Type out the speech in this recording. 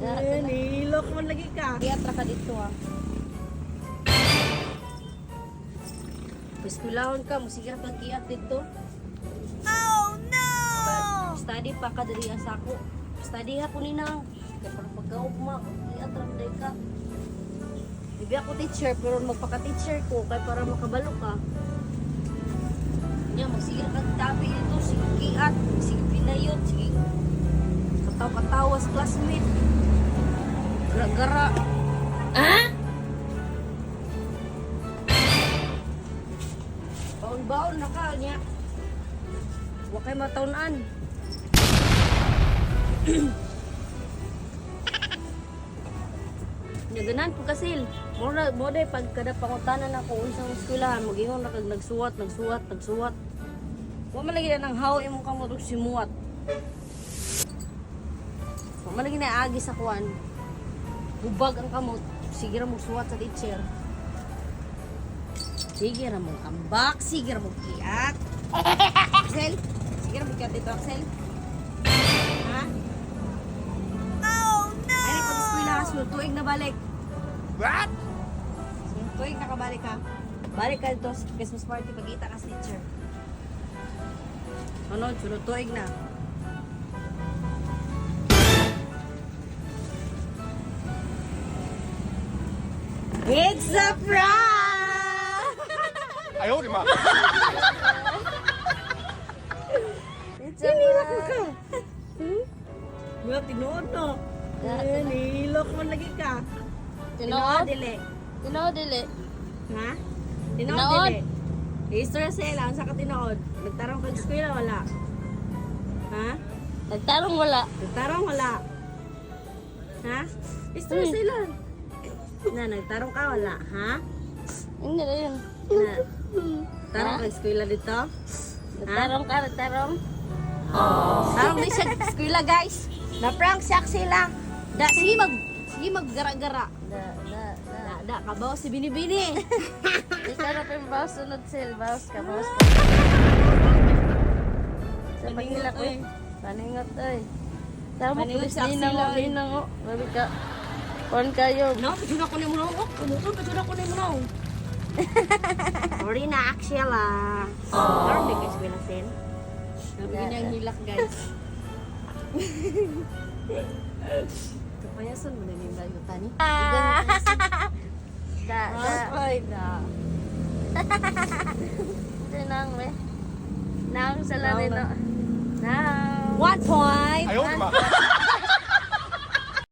Nilok mo lagi ka. Iyatra ka dito ah. Piskulahon ka, musigira kang kiat dito. Oh no! Study pa ka diri sa ako. Study ha ko ninang. Kaya para pagkaugma, iyatra mo day ka. Hindi ako teacher, pero magpaka-teacher ko kaya para makabalo ka. Nya, magsigira kang tabi dito, sige kiat, sige pinayot, sige katawa-katawa sa classmate. Gara-gara. Ah? Baon-baon na ka niya. Huwag kayo mataunan. Naganan po kasil. Moday pag kada pangutanan ako unsang eskwelahan, mag-ingon na kag nagsuwat. Huwag malagi na ng haw imong kamurog simuwat. Huwag malagi na agi sa kuwan. Bubag ang kamot. Sige ra mo suwat sa teacher. Sige ra mo ambak. Sige ra mo kiat. Axel? Sige ra mo kiat dito, Axel. Ha? Oh no! Ay, pag-eskwela ka, sunod tuig na balik. What? Sunod tuig nakabalik ka. Balik ka dito sa Christmas party pag-kita ka sa teacher. Sunod tuig na. Big surprise! 哎呦我的妈！ It's Sinilok mo ka. Wala, tinood no. Nilok mo lagi ka. Tinood? Dili. Tinood dili. Ha? Tinood? Tinood dili. History sila, ang saka tinood. Nagtarong kag eskwela, wala. Ha? Nagtarong wala. Nagtarong, wala. Ha? History sila. Na, nagtarong ka, wala. Ha? Hindi na yun. Na, tarong Ha? kag eskwela dito. Nagtarong ka, nagtarong. Tarong din siya kag eskwela, guys. Na-prank siya sila. Sige mag-gara-gara. Da, kabaw si Binibini. Ikaw na pa yung bawas sunod sil. Bawas ka. Sa pagkila ko. Paningot ay. Tama ko Paningot sa ninang o, aksilan. ninang o. Babi ka. Pon kayo. No, pajuna ko na mo na. Umutol, pajuna ko na mo na. Sorry na, Axela. Tarong din guys, Winasin. Sabi niya ang hilak, guys. Kapayasan mo na yung bayutan ni. Da. Ay, da. Tinang me. Nang sa larino. Nang. 1 point. 哎呦我的妈！